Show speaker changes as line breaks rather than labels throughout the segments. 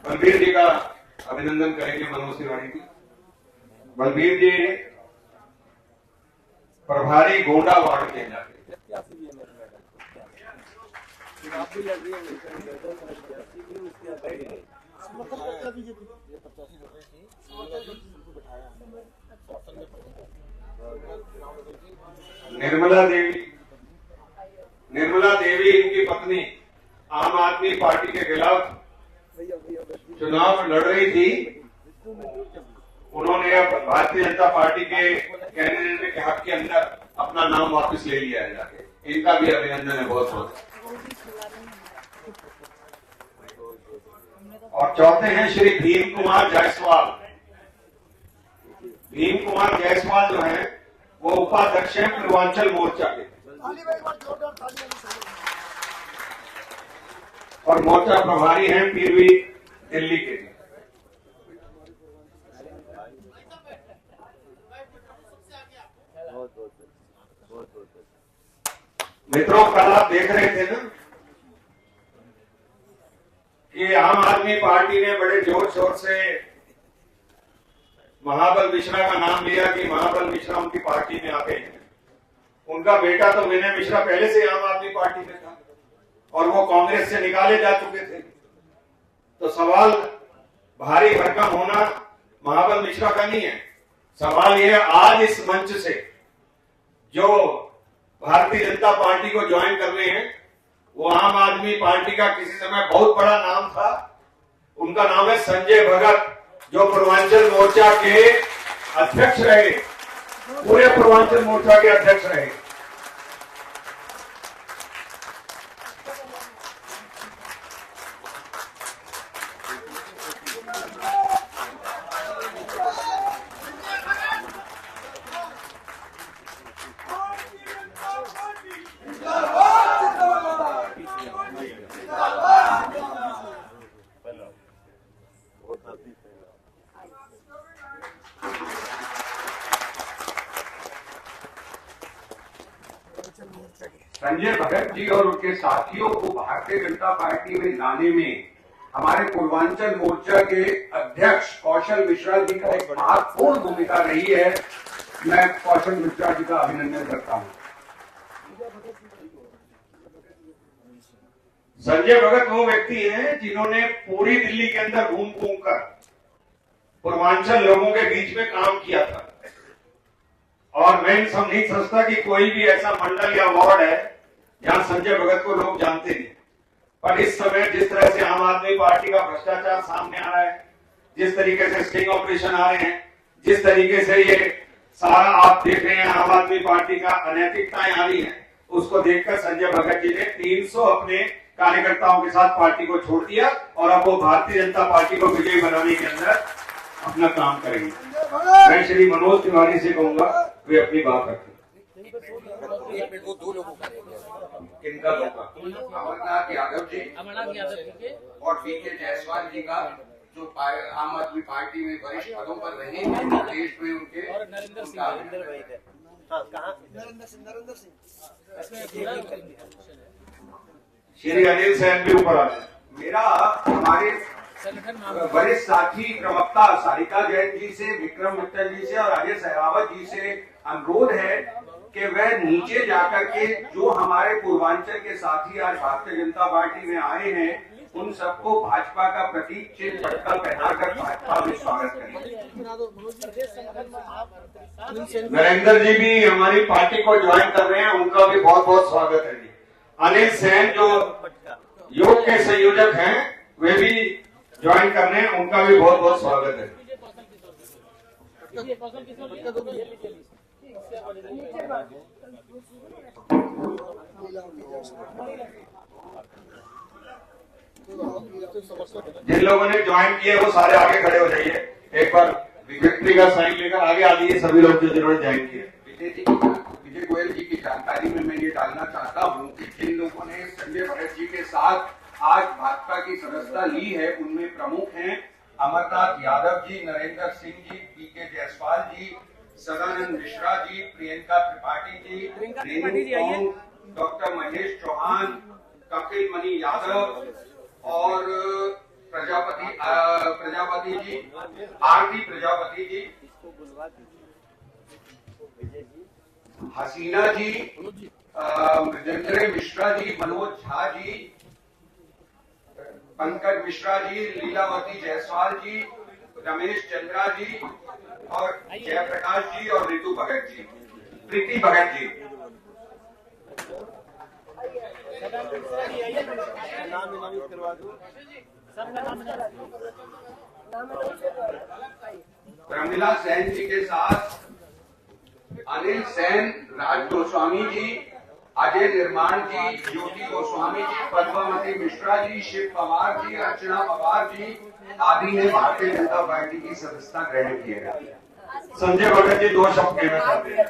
बलबीर जी का अभिनंदन करेंगे मनोज तिवारी की। बलबीर जी प्रभारी गोंडा वार्ड के जाके निर्मला देवी इनकी पत्नी आम आदमी पार्टी के खिलाफ चुनाव लड़ रही थी। उन्होंने अब भारतीय जनता पार्टी के कैंडिडेट के हक के अंदर अपना नाम वापस ले लिया है जाके। इनका भी अभिनंदन है बहुत बहुत। और चौथे हैं श्री भीम कुमार जायसवाल। भीम कुमार जायसवाल जो है वो उपाध्यक्ष हैं पूर्वांचल मोर्चा के और मोर्चा प्रभारी हैं पीरवी दिल्ली के। मित्रों, कल आप देख रहे थे ना कि आम आदमी पार्टी ने बड़े जोर शोर से महाबल मिश्रा का नाम लिया कि महाबल मिश्रा उनकी पार्टी में आते हैं। उनका बेटा तो विनय मिश्रा पहले से आम आदमी पार्टी में था और वो कांग्रेस से निकाले जा चुके थे। तो सवाल भारी भरकम होना महाबल मिश्रा का नहीं है। सवाल यह आज इस मंच से जो भारतीय जनता पार्टी को ज्वाइन कर रहे हैं वो आम आदमी पार्टी का किसी समय बहुत बड़ा नाम था। उनका नाम है संजय भगत, जो पूर्वांचल मोर्चा के अध्यक्ष रहे, पूरे पूर्वांचल मोर्चा के अध्यक्ष रहे।
संजय भगत जी और उनके साथियों को भारतीय जनता पार्टी में लाने में हमारे पूर्वांचल मोर्चा के अध्यक्ष कौशल मिश्रा जी का एक महत्वपूर्ण भूमिका रही है। मैं कौशल मिश्रा जी का अभिनंदन करता हूं।
संजय भगत वो व्यक्ति हैं जिन्होंने पूरी दिल्ली के अंदर घूम घूम कर पूर्वांचल लोगों के बीच में काम किया था। और मैं नहीं समझता कि कोई भी ऐसा मंडल या वार्ड है जहां संजय भगत को लोग जानते नहीं। पर इस समय जिस तरह से आम आदमी पार्टी का भ्रष्टाचार सामने आ रहा है, जिस तरीके से स्टिंग ऑपरेशन आ रहे हैं, जिस तरीके से ये सारा आप देख रहे हैं आम आदमी पार्टी का अनैतिकताएं आ रही है, उसको देखकर संजय भगत जी ने 300 अपने कार्यकर्ताओं के साथ पार्टी को छोड़ दिया और अब वो भारतीय जनता पार्टी को विजयी बनाने के अंदर अपना काम करेंगे। मैं श्री मनोज तिवारी से कहूंगा वे अपनी बात रखें।
किनका होगा? अमरनाथ यादव जी और वीके जायसवाल जी का, जो आम आदमी पार्टी में वरिष्ठ पदों पर रहे हैं देश में, उनके और नरेंद्र सिंह
श्री अनिल सेन भी ऊपर आ जाए।
मेरा हमारे वरिष्ठ साथी प्रवक्ता सारिका जैन जी से, विक्रम मित्तल जी से और अजय सहरावत जी से अनुरोध है कि वह नीचे जाकर के जो हमारे पूर्वांचल के साथी आज भारतीय जनता पार्टी में आए हैं उन सबको भाजपा का प्रतीक चिन्ह पटका पहनाकर भाजपा में स्वागत करें।
नरेंद्र जी भी हमारी पार्टी को ज्वाइन कर रहे हैं, उनका भी बहुत बहुत स्वागत है जी। अनिल सेन जो योग के संयोजक हैं वे भी ज्वाइन कर रहे हैं, उनका भी बहुत बहुत स्वागत है। जिन लोगों ने ज्वाइन किया वो सारे आगे खड़े हो जाइए। एक बार विक्ट्री का साइन लेकर आगे आ जाइए सभी लोग जो जिन्होंने ज्वाइन किया।
विजय गोयल जी की जानकारी में मैं ये डालना चाहता हूँ कि जिन लोगों ने संजय भगत जी के साथ आज भाजपा की सदस्यता ली है उनमें प्रमुख हैं अमरनाथ यादव जी, नरेंद्र सिंह जी, वीके जायसवाल जी, सदानंद मिश्रा जी, प्रियंका त्रिपाठी जी, डॉक्टर महेश चौहान, कपिल मणि यादव और प्रजापति जी, आरती प्रजापति जी, हसीना जी, मृजेंद्र मिश्रा जी, मनोज झा जी, पंकज मिश्रा जी, लीलावती जायसवाल जी, रमेश चंद्रा जी और जयप्रकाश जी और ऋतु भगत जी, प्रीति भगत जी। प्रमिला सेन जी के साथ अनिल सेन, राज गोस्वामी जी, अजय निर्माण जी, ज्योति गोस्वामी जी, पद्मावती मिश्रा जी, शिव पवार जी, अर्चना पवार जी आदि ने भारतीय जनता पार्टी की सदस्यता ग्रहण किएगा।
संजय भगत जी 2 शब्द कहना चाहते हैं।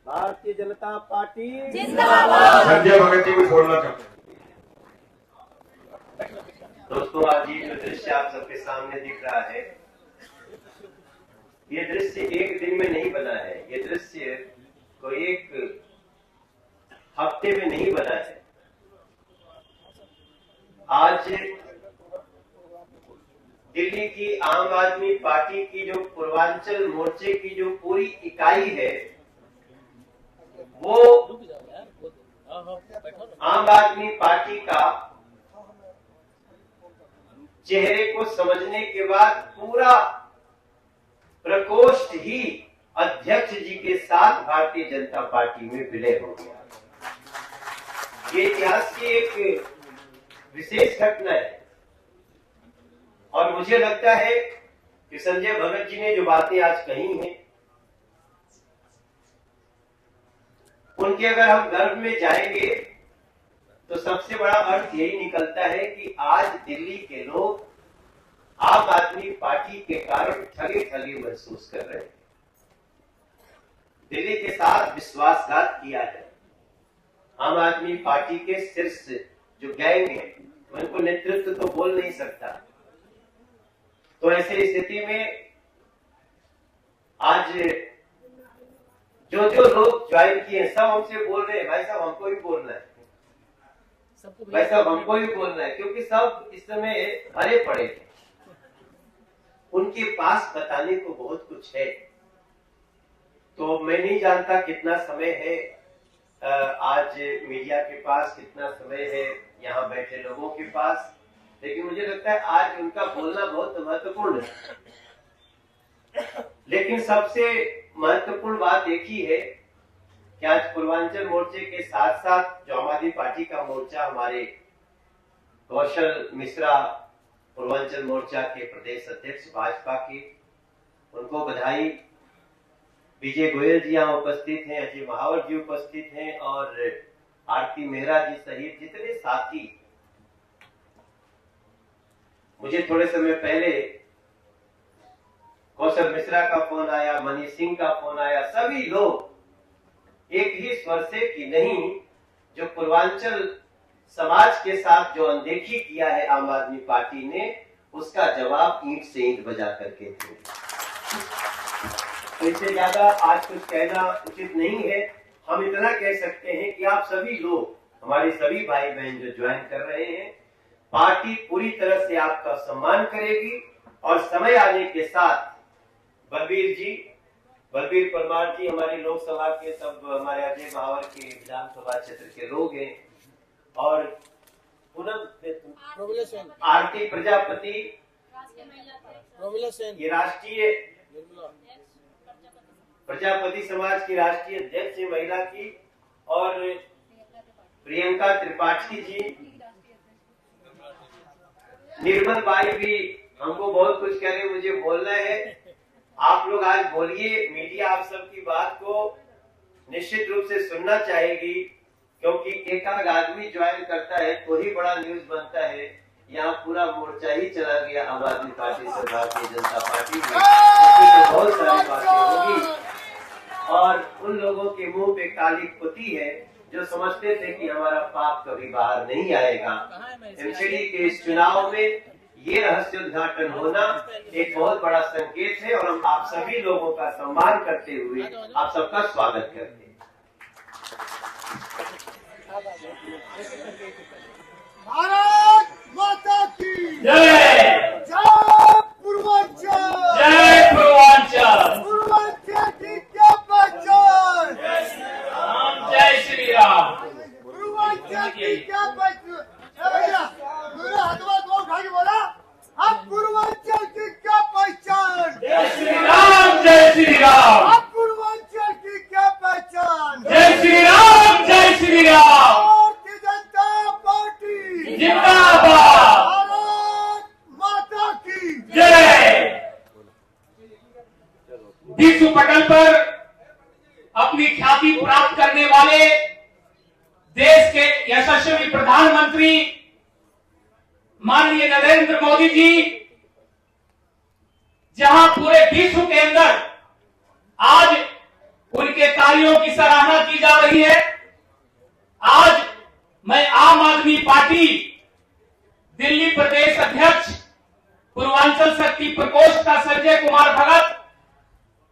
भारतीय जनता पार्टी
जिंदाबाद।
संजय भगत जी को बोलना चाहते हैं।
दोस्तों, आज ये जो दृश्य आप सबके सामने दिख रहा है, ये दृश्य एक दिन में नहीं बना है, ये दृश्य को एक हफ्ते में नहीं बना है। आज दिल्ली की आम आदमी पार्टी की जो पूर्वांचल मोर्चे की जो पूरी इकाई है, वो आम आदमी पार्टी का चेहरे को समझने के बाद पूरा प्रकोष्ठ ही अध्यक्ष जी के साथ भारतीय जनता पार्टी में विलय हो गया। ये इतिहास की एक विशेष घटना है और मुझे लगता है कि संजय भगत जी ने जो बातें आज कही हैं, उनके अगर हम गर्भ में जाएंगे तो सबसे बड़ा अर्थ यही निकलता है कि आज दिल्ली के लोग आम आदमी पार्टी के कारण ठगे ठगे महसूस कर रहे हैं। दिल्ली के साथ विश्वासघात किया है। आम आदमी पार्टी के शीर्ष जो गैंग है, उनको नेतृत्व तो बोल नहीं सकता। तो ऐसी स्थिति में आज जो जो लोग ज्वाइन किए सब हमसे बोल रहे हैं, भाई साहब हमको भी बोलना है, भाई साहब हमको भी बोलना है, क्योंकि सब इस समय भरे पड़े हैं। उनके पास बताने को बहुत कुछ है। तो मैं नहीं जानता कितना समय है आज मीडिया के पास, कितना समय है यहाँ बैठे लोगों के पास, लेकिन मुझे लगता है आज उनका बोलना बहुत महत्वपूर्ण है। लेकिन सबसे महत्वपूर्ण बात एक ही है कि आज पूर्वांचल मोर्चे के साथ साथ जो आम आदमी पार्टी का मोर्चा, हमारे कौशल मिश्रा पूर्वांचल मोर्चा के प्रदेश अध्यक्ष भाजपा के, उनको बधाई। विजय गोयल जी यहाँ उपस्थित हैं, अजय महावर जी उपस्थित हैं और आरती मेहरा जी सहित जितने साथी। मुझे थोड़े समय पहले कौशल मिश्रा का फोन आया, मनीष सिंह का फोन आया, सभी लोग एक ही स्वर से कि नहीं, जो पूर्वांचल समाज के साथ जो अनदेखी किया है आम आदमी पार्टी ने, उसका जवाब ईंट से ईंट बजा करके थे। तो इससे ज्यादा आज कुछ कहना उचित नहीं है। हम इतना कह सकते हैं कि आप सभी लोग, हमारे सभी भाई बहन जो ज्वाइन कर रहे हैं, पार्टी पूरी तरह से आपका सम्मान करेगी और समय आने के साथ बलबीर परमार जी हमारे लोकसभा के, सब हमारे अजय महावर के विधानसभा क्षेत्र के लोग हैं, और पूनम आरती प्रजापति ये राष्ट्रीय प्रजापति समाज की राष्ट्रीय अध्यक्ष है महिला की, और प्रियंका त्रिपाठी जी, निर्मल बाई भी हमको बहुत कुछ कह रहे, मुझे बोलना है। आप लोग आज बोलिए, मीडिया आप सबकी बात को निश्चित रूप से सुनना चाहेगी, क्योंकि एक आध आदमी ज्वाइन करता है तो ही बड़ा न्यूज बनता है। यहाँ पूरा मोर्चा ही चला गया आम आदमी पार्टी से भारतीय जनता पार्टी में। इसमें तो बहुत सारी बातें होगी और उन लोगों के मुंह पे काली पुती है जो समझते थे कि हमारा पाप कभी बाहर नहीं आएगा। एमसीडी के इस चुनाव में ये रहस्य उद्घाटन होना एक बहुत बड़ा संकेत है और हम आप सभी लोगों का सम्मान करते हुए आप सबका स्वागत करते हैं।
भारत माता की
जय
जय पूर्वांचल
जय पूर्वांचल
पूर्वांचल की क्या पहचान
जय श्री राम।
पूर्वांचल की क्या पहचान भैया मेरे हाथों दो उठा के बोला आप पूर्वांचल की क्या पहचान
जय श्री राम जय श्री राम
आप पूर्वांचल की क्या पहचान
जय श्री राम जय श्री राम।
भारतीय जनता पार्टी
जिंदाबाद
भारत माता की
जय। विश्व पटल पर अपनी ख्याति प्राप्त करने वाले देश के यशस्वी प्रधानमंत्री माननीय नरेंद्र मोदी जी जहां पूरे विश्व के अंदर आज उनके कार्यों की सराहना की जा रही है, आज मैं आम आदमी पार्टी दिल्ली प्रदेश अध्यक्ष पूर्वांचल शक्ति प्रकोष्ठ का संजय कुमार भगत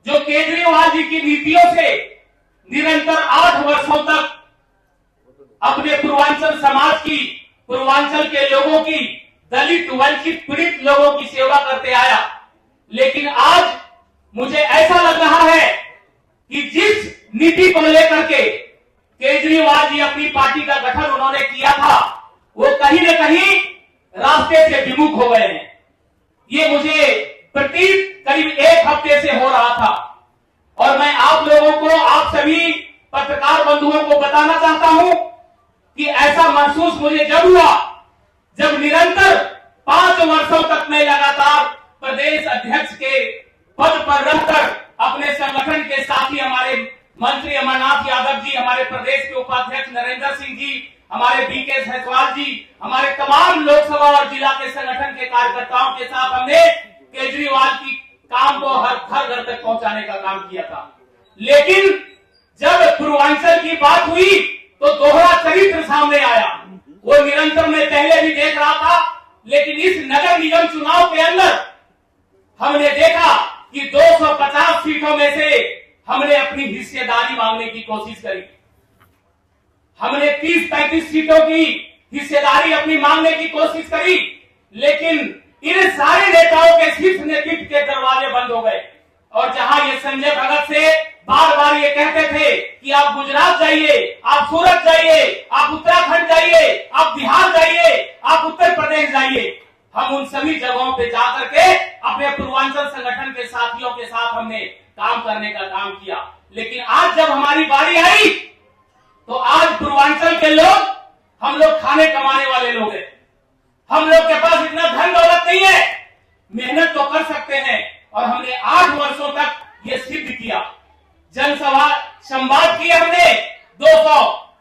जो केजरीवाल जी की नीतियों से निरंतर 8 वर्षों तक अपने पूर्वांचल समाज की, पूर्वांचल के लोगों की, दलित वंचित पीड़ित लोगों की सेवा करते आया। लेकिन आज मुझे ऐसा लग रहा है कि जिस नीति को लेकर के केजरीवाल जी अपनी पार्टी का गठन उन्होंने किया था वो कहीं न कहीं रास्ते से विमुख हो गए हैं। ये मुझे प्रतीत करीब 1 हफ्ते से हो रहा था और मैं आप लोगों को, आप सभी पत्रकार बंधुओं को बताना चाहता हूं कि ऐसा महसूस मुझे जब हुआ जब निरंतर 5 वर्षों तक मैं लगातार प्रदेश अध्यक्ष के पद पर रहकर अपने संगठन के साथी हमारे मंत्री अमरनाथ यादव जी, हमारे प्रदेश के उपाध्यक्ष नरेंद्र सिंह जी, हमारे बीके जायसवाल जी, हमारे तमाम लोकसभा और जिला के संगठन के कार्यकर्ताओं के साथ हमने केजरीवाल की काम को हर घर तक पहुंचाने का काम किया था। लेकिन जब पूर्वांचल की बात हुई तो दोहरा चरित्र सामने आया। वो निरंतर मैं पहले भी देख रहा था, लेकिन इस नगर निगम चुनाव के अंदर हमने देखा कि 250 सीटों में से हमने अपनी हिस्सेदारी मांगने की कोशिश करी। हमने 30-35 सीटों की हिस्सेदारी अपनी मांगने की कोशिश करी, लेकिन इन सारे नेताओं के शीर्ष नेतृत्व के दरवाजे बंद हो गए। और जहां ये संजय भगत से बार बार ये कहते थे कि आप गुजरात जाइए, आप सूरत जाइए, आप उत्तराखंड जाइए, आप बिहार जाइए, आप उत्तर प्रदेश जाइए, हम उन सभी जगहों पे जाकर के अपने पूर्वांचल संगठन के साथियों के साथ हमने काम करने का काम किया। लेकिन आज जब हमारी बारी आई तो आज पूर्वांचल के लोग, हम लोग खाने कमाने वाले लोग हैं, हम लोग के पास इतना धन दौलत नहीं है, मेहनत तो कर सकते हैं और हमने 8 वर्षों तक ये सिद्ध किया। जनसभा संवाद किए हमने 200,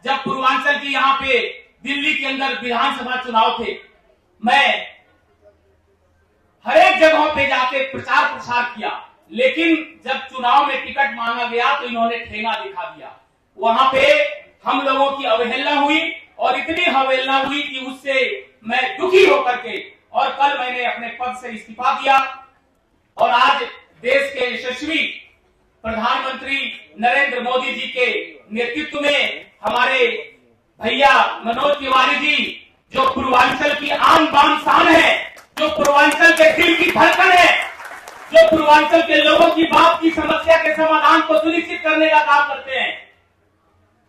जब पूर्वांचल की यहाँ पे दिल्ली के अंदर विधानसभा चुनाव थे, मैं हर एक जगहों पे जाके प्रचार प्रसार किया। लेकिन जब चुनाव में टिकट मांगा गया तो इन्होंने ठेंगा दिखा दिया। वहां पे हम लोगों की अवहेलना हुई और इतनी अवहेलना हुई कि उससे मैं दुखी होकर के और कल मैंने अपने पद से इस्तीफा दिया और आज देश के यशस्वी प्रधानमंत्री नरेंद्र मोदी जी के नेतृत्व में हमारे भैया मनोज तिवारी जी, जो पूर्वांचल की आन बान शान है, जो पूर्वांचल के दिल की धड़कन है, जो पूर्वांचल के लोगों की बात की समस्या के समाधान को सुनिश्चित करने का काम करते हैं,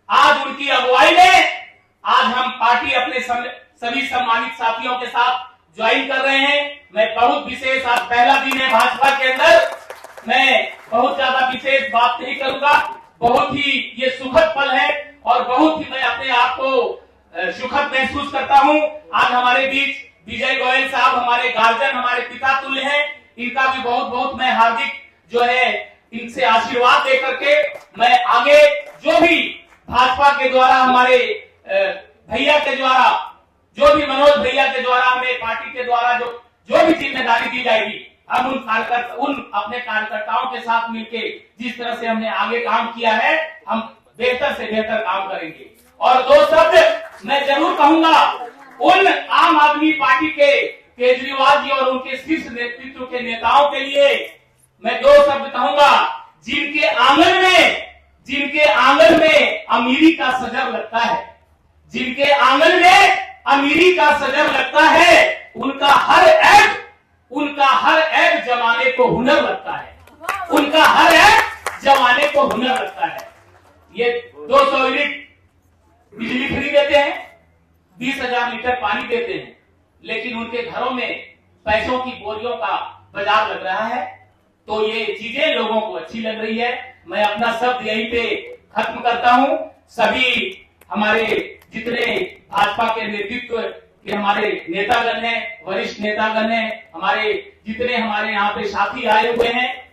आज उनकी अगुवाई में आज हम पार्टी अपने सभी सम्मानित साथियों के साथ ज्वाइन कर रहे हैं। मैं बहुत विशेष, आज पहला दिन है भाजपा के अंदर, मैं बहुत ज्यादा विशेष बात नहीं करूंगा। बहुत ही ये सुखद पल है और बहुत ही मैं अपने आप को सुखद महसूस करता हूं। आज हमारे बीच विजय गोयल साहब, हमारे गार्जियन, हमारे पिता तुल्य हैं, इनका भी बहुत बहुत मैं हार्दिक जो है इनसे आशीर्वाद देकर के मैं आगे जो भी भाजपा के द्वारा, हमारे भैया के द्वारा जो भी मनोज भैया के द्वारा हमें पार्टी के द्वारा जो भी जिम्मेदारी दी जाएगी, हम उन अपने कार्यकर्ताओं के साथ मिलकर जिस तरह से हमने आगे काम किया है, हम बेहतर से बेहतर काम करेंगे। और दो शब्द मैं जरूर कहूंगा उन आम आदमी पार्टी के केजरीवाल जी और उनके शीर्ष नेतृत्व के नेताओं के लिए मैं दो शब्द कहूंगा। जिनके आंगन में अमीरी का सजर लगता है, जिनके आंगन में अमीरी का सजर लगता है, उनका हर ऐब जमाने को हुनर लगता है, उनका हर ऐब जमाने को हुनर लगता है। ये 200 यूनिट बिजली फ्री देते हैं, 20,000 लीटर पानी देते हैं, लेकिन उनके घरों में पैसों की बोरियों का बाजार लग रहा है। तो ये चीजें लोगों को अच्छी लग रही है। मैं अपना शब्द यहीं पे खत्म करता हूं। सभी हमारे जितने भाजपा के नेतृत्व के हमारे नेतागण हैं, वरिष्ठ नेतागण हैं, हमारे जितने हमारे यहाँ पे साथी आए हुए हैं,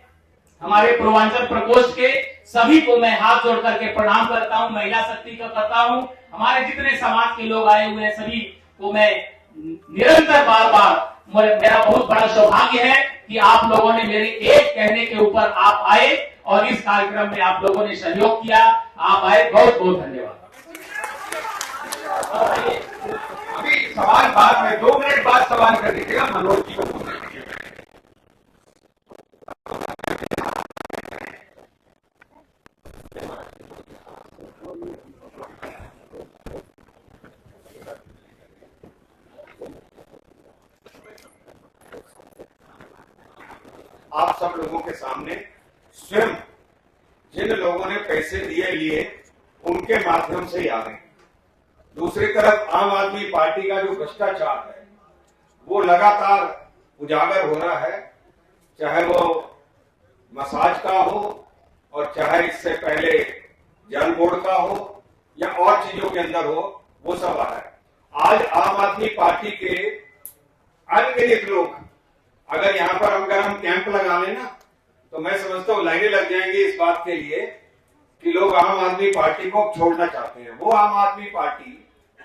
हमारे पूर्वांचल प्रकोष्ठ के सभी को मैं हाथ जोड़ करके प्रणाम करता हूं, महिला शक्ति का करता हूं। हमारे जितने समाज के लोग आए हुए हैं सभी को मैं निरंतर बार मेरा बहुत बड़ा सौभाग्य है कि आप लोगों ने मेरे एक कहने के ऊपर आप आए और इस कार्यक्रम में आप लोगों ने सहयोग किया। आप आए, बहुत बहुत धन्यवाद।
अभी सवाल बाद में 2 मिनट बाद सवाल कर दीजिएगा मनोज जी को।
आप सब लोगों के सामने स्वयं जिन लोगों ने पैसे लिए उनके माध्यम से ही आ रहे हैं। दूसरी तरफ आम आदमी पार्टी का जो भ्रष्टाचार है वो लगातार उजागर हो रहा है, चाहे वो मसाज का हो और चाहे इससे पहले जल बोर्ड का हो या और चीजों के अंदर हो, वो सब आ रहा है। आज आम आदमी पार्टी के अनगिनत लोग अगर यहाँ पर हम कैंप लगा लें ना, तो मैं समझता हूँ लाइनें लग जाएंगी इस बात के लिए कि लोग आम आदमी पार्टी को छोड़ना चाहते हैं। वो आम आदमी पार्टी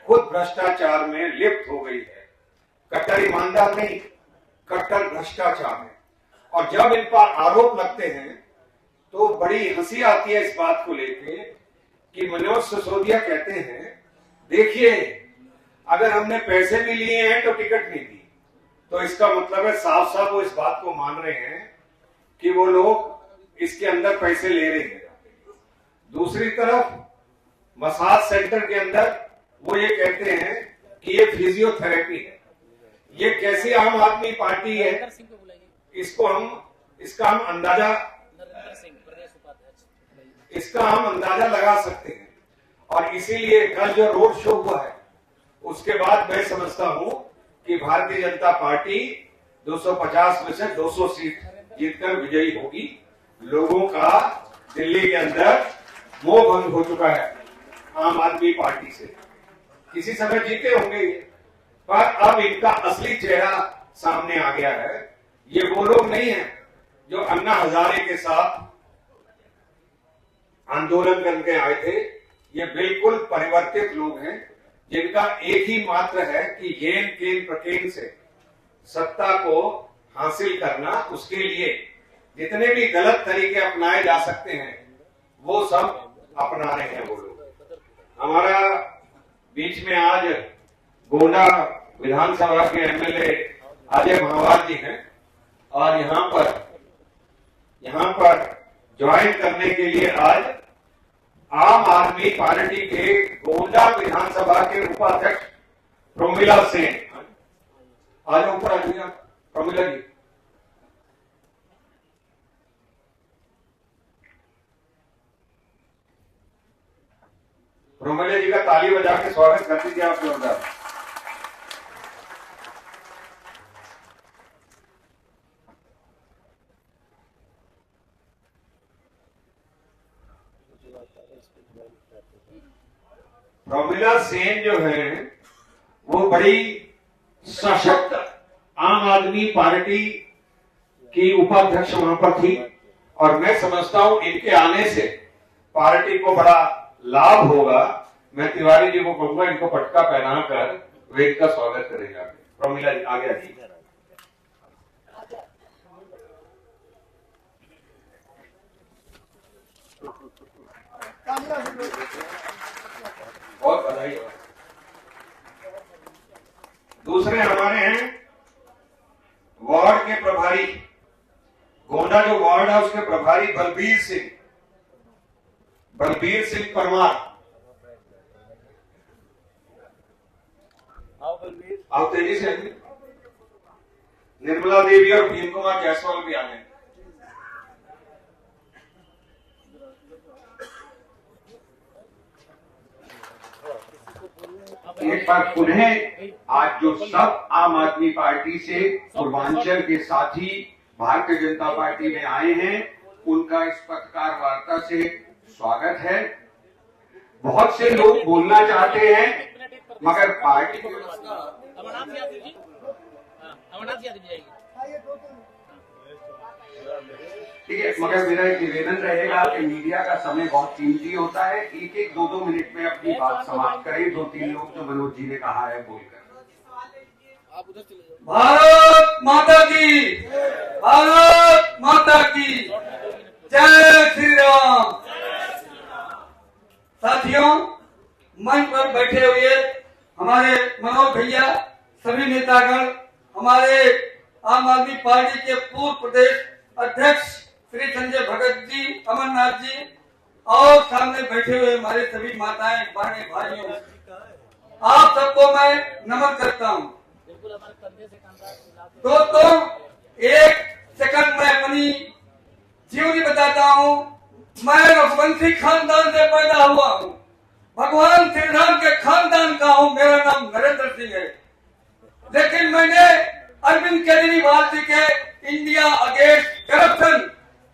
खुद भ्रष्टाचार में लिप्त हो गई है, कट्टर ईमानदार नहीं, कट्टर भ्रष्टाचार में। और जब इन पर आरोप लगते हैं तो बड़ी हंसी आती है इस बात को लेके कि मनोज सिसोदिया कहते हैं, देखिए अगर हमने पैसे भी लिए हैं तो टिकट नहीं दी, तो इसका मतलब है साफ साफ वो इस बात को मान रहे हैं कि वो लोग इसके अंदर पैसे ले रहे हैं। दूसरी तरफ मसाज सेंटर के अंदर वो ये कहते हैं कि ये फिजियोथेरेपी है। ये कैसी आम आदमी पार्टी है, इसका हम अंदाजा लगा सकते हैं। और इसीलिए कल जो रोड शो हुआ है उसके बाद मैं समझता हूं कि भारतीय जनता पार्टी 250 में से 200 सीट जीतकर विजयी होगी। लोगों का दिल्ली के अंदर मोह भंग हो चुका है आम आदमी पार्टी से। किसी समय जीते होंगे पर अब इनका असली चेहरा सामने आ गया है। ये वो लोग नहीं है जो अन्ना हजारे के साथ आंदोलन करके आए थे। ये बिल्कुल परिवर्तित लोग हैं जिनका एक ही मात्र है कि येन केन प्रकेन से सत्ता को हासिल करना, उसके लिए जितने भी गलत तरीके अपनाए जा सकते हैं वो सब अपना रहे हैं वो लोग। हमारा बीच में आज गोंडा विधानसभा के एमएलए अजय महावार जी हैं और यहाँ पर ज्वाइन करने के लिए आज आम आदमी पार्टी के गोंडा विधानसभा के उपाध्यक्ष प्रमिला सेन, आज ऊपर आ जाइए प्रमिला जी। प्रमिला जी का ताली बजा के स्वागत कर दीजिए आप जोरदार। प्रमिला सेन जो है वो बड़ी सशक्त आम आदमी पार्टी की उपाध्यक्ष वहां पर थी और मैं समझता हूं इनके आने से पार्टी को बड़ा लाभ होगा। मैं तिवारी जी को कहूंगा इनको पटका पहनाकर
वेद का स्वागत करेंगे। प्रमिला जी आगे आइए। बहुत बधाई।
दूसरे हमारे हैं वार्ड के प्रभारी, गोंडा जो वार्ड है उसके प्रभारी बलबीर सिंह परमार। आओ तेजी से आइए। निर्मला देवी और भीम कुमार जायसवाल भी आ गए।
एक बार पुनः आज जो सब आम आदमी पार्टी से पूर्वांचल के साथी भारतीय जनता पार्टी में आए हैं, उनका इस पत्रकार वार्ता से स्वागत है। बहुत से लोग बोलना चाहते हैं मगर पार्टी की ठीक है, मगर मेरा एक निवेदन रहेगा कि मीडिया का समय बहुत कीमती होता है। एक एक दो मिनट में अपनी बात समाप्त करें। 2-3 लोग जो मनोज जी ने कहा है बोलकर।
भारत माता की, भारत माता की जय श्री राम। साथियों, मंच पर बैठे हुए हमारे मनोज भैया, सभी नेतागण, हमारे आम आदमी पार्टी के पूर्व प्रदेश अध्यक्ष श्री संजय भगत जी, अमरनाथ जी, और सामने बैठे हुए हमारे सभी माताएं, बहनें, भाइयों, आप सबको मैं नमन करता हूं। दोस्तों, एक सेकंड में अपनी जीवनी बताता हूं। मैं रघुवंशी खानदान से पैदा हुआ हूं, भगवान श्री राम के खानदान का हूं। मेरा नाम नरेंद्र सिंह है, लेकिन मैंने अरविंद केजरीवाल जी के इंडिया अगेंस्ट करप्शन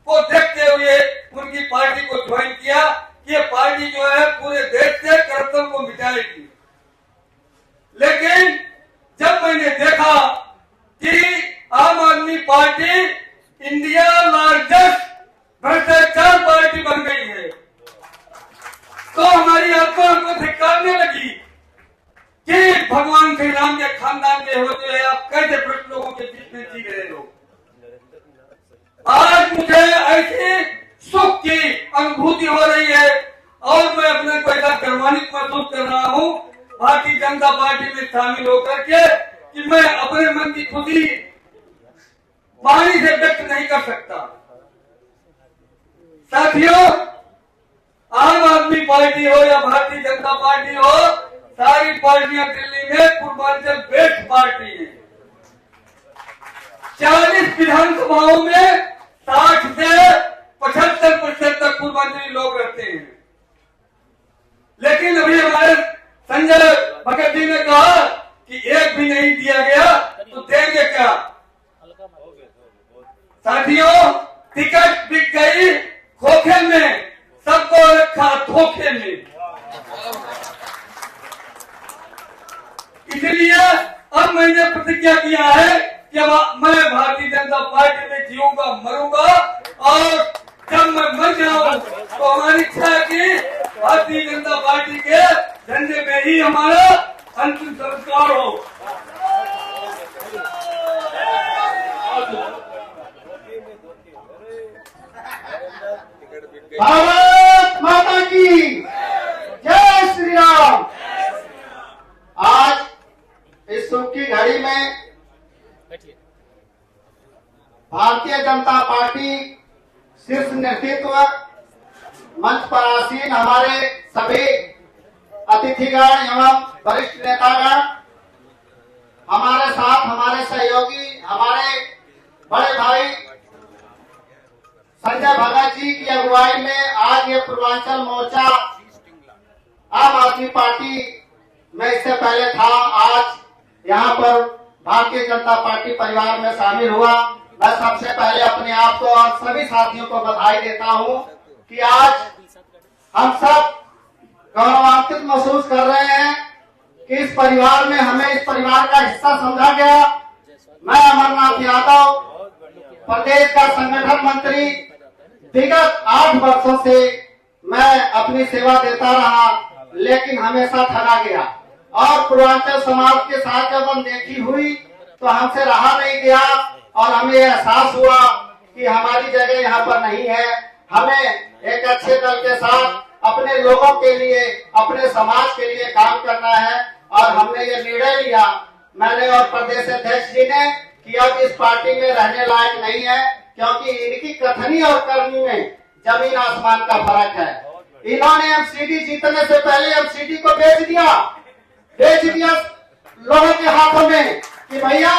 को देखते हुए उनकी पार्टी को ज्वाइन किया कि ये पार्टी जो है पूरे देश से करप्शन को मिटाएगी। लेकिन जब मैंने देखा कि आम आदमी पार्टी इंडिया लार्जेस्ट भ्रष्टाचार पार्टी बन गई है, तो हमारी आत्मा को धिक्कारने लगी कि भगवान श्री राम के खानदान के होते हुए आप कैसे भ्रष्ट लोगों के बीच में जी रहे हो। आज मुझे ऐसी सुख की अनुभूति हो रही है और मैं अपने को ऐसा गर्वान्वित महसूस कर रहा हूँ भारतीय जनता पार्टी में शामिल होकर के कि मैं अपने मन की खुशी वाणी से व्यक्त नहीं कर सकता। साथियों, आम आदमी पार्टी हो या भारतीय जनता पार्टी हो, सारी पार्टियां दिल्ली में पूर्वांचल बेस्ड पार्टी है। 40 विधानसभाओं में 60 से 75% तक पूर्वांचली लोग रहते हैं। लेकिन अभी हमारे संजय भगत जी ने कहा कि एक भी नहीं दिया गया तो देंगे क्या। साथियों, टिकट बिक गई खोखे में, सबको रखा धोखे में। इसलिए अब मैंने प्रतिज्ञा किया है कि अब मैं भारतीय जनता पार्टी में जीऊंगा, मरूंगा, और जब मैं मर जाऊं तो हमारी इच्छा है कि भारतीय जनता पार्टी के झंडे में ही हमारा अंतिम संस्कार हो।
भारत माता की जय श्री राम। आज इस सुख की घड़ी में भारतीय जनता पार्टी शीर्ष नेतृत्व, मंच पर आसीन हमारे सभी अतिथिगण एवं वरिष्ठ नेतागण, हमारे साथ हमारे सहयोगी, हमारे बड़े भाई संजय भगत जी की अगुवाई में आज ये पूर्वांचल मोर्चा आम आदमी पार्टी में इससे पहले था, आज यहाँ पर भारतीय जनता पार्टी परिवार में शामिल हुआ। मैं सबसे पहले अपने आप को और सभी साथियों को बधाई देता हूँ कि आज हम सब गौरवान्वित महसूस कर रहे हैं कि इस परिवार में हमें इस परिवार का हिस्सा समझा गया। मैं अमरनाथ यादव, प्रदेश का संगठन मंत्री, विगत 8 वर्षों से मैं अपनी सेवा देता रहा, लेकिन हमेशा ठगा गया। और पूर्वांचल समाज के साथ जब अनदेखी हुई तो हमसे रहा नहीं गया और हमें एहसास हुआ कि हमारी जगह यहाँ पर नहीं है। हमें एक अच्छे दल के साथ अपने लोगों के लिए, अपने समाज के लिए काम करना है और हमने ये निर्णय लिया, मैंने और प्रदेश अध्यक्ष जी ने, कि अब इस पार्टी में रहने लायक नहीं है, क्योंकि इनकी कथनी और करनी में जमीन आसमान का फर्क है। इन्होंने एमसीडी जीतने से पहले एमसीडी को बेच दिया लोगों के हाथों में कि भैया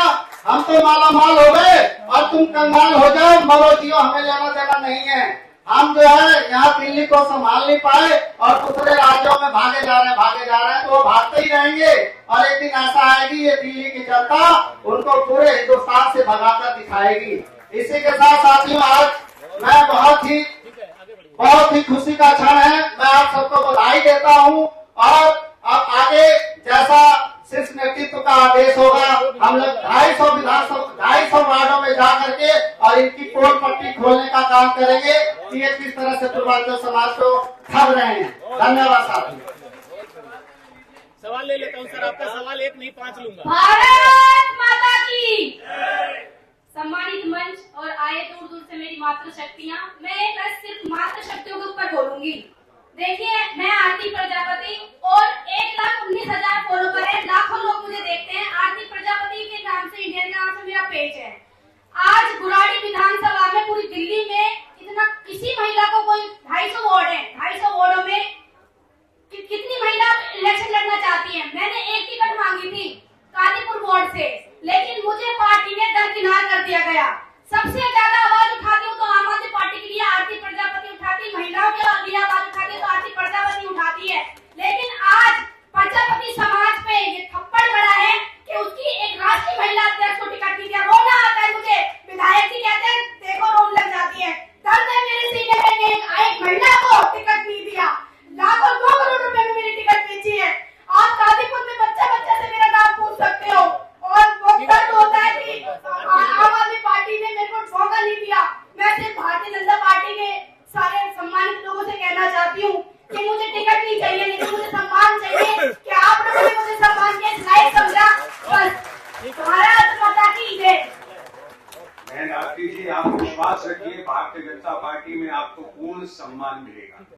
हम तो माला माल हो गए और तुम कंगाल हो जाओ, मरो जियो, हमें लेना देना नहीं है। हम जो है यहाँ दिल्ली को संभाल नहीं पाए और दूसरे राज्यों में भागे जा रहे हैं तो वो भागते ही रहेंगे और एक दिन ऐसा आएगी ये दिल्ली की जनता उनको पूरे हिंदुस्तान से भगाकर दिखाएगी। इसी के साथ साथियों, आज मैं बहुत ही खुशी का क्षण है। मैं आप सबको बधाई देता हूँ और अब आगे जैसा शीर्ष नेतृत्व का आदेश होगा, हम लोग 250 वार्डों में जा करके और इनकी पोल पट्टी खोलने का काम करेंगे कि ये किस तरह से पूर्वांचल समाज को ठग रहे हैं। धन्यवाद साथियों।
सवाल ले लेता हूँ सर, आपका सवाल 1 नहीं 5 लूंगा।
भारत माता की सम्मानित मंच और आए दूर दूर से मेरी मातृशक्तियाँ, मैं बस सिर्फ मातृशक्तियों के ऊपर बोलूंगी। देखिए, मैं आरती प्रजापति और 1,19,000 फॉलोवर है, लाखों लोग मुझे देखते हैं। आरती प्रजापति के नाम से, इंडिया के नाम से मेरा पेज है। आज गुराड़ी विधानसभा में पूरी दिल्ली में इतना किसी महिला को कोई 250 वार्ड है, 250 वार्डों में कितनी महिला इलेक्शन लड़ना चाहती है। मैंने एक टिकट मांगी थी कादीपुर वार्ड से, लेकिन मुझे पार्टी ने दरकिनार कर दिया गया। सबसे ज्यादा आवाज उठाती हूँ तो आम आदमी पार्टी के लिए आरती प्रजापति उठाती, महिलाओं के लिए आवाज उठाती तो आरती प्रजापति उठाती है। लेकिन आज प्रजापति समाज पे ये थप्पड़ पड़ा है कि उसकी एक राष्ट्रीय महिला अध्यक्ष को टिकट नहीं दिया। रोना आता है मुझे, विधायक जी कहते हैं देखो रोन लग जाती है। दर्द है मेरे सीने में कि एक महिला को टिकट नहीं दिया। लाखों 2 करोड़ रुपए में मेरी टिकट बेची है। आप कादीपुर में बच्चा से मेरा नाम पूछ सकते हो और वो दर्द होता है कि आम आदमी पार्टी ने मेरे को मौका नहीं दिया। मैं सिर्फ भारतीय जनता पार्टी के सारे सम्मानित लोगों से कहना चाहती हूँ कि मुझे टिकट नहीं चाहिए, लेकिन मुझे सम्मान चाहिए कि आप लोगों ने मुझे सम्मान के लायक समझा। बस भारत माता की जय।
बहन आरती जी, आप विश्वास रखिए, भारतीय जनता पार्टी में आपको पूर्ण सम्मान मिलेगा।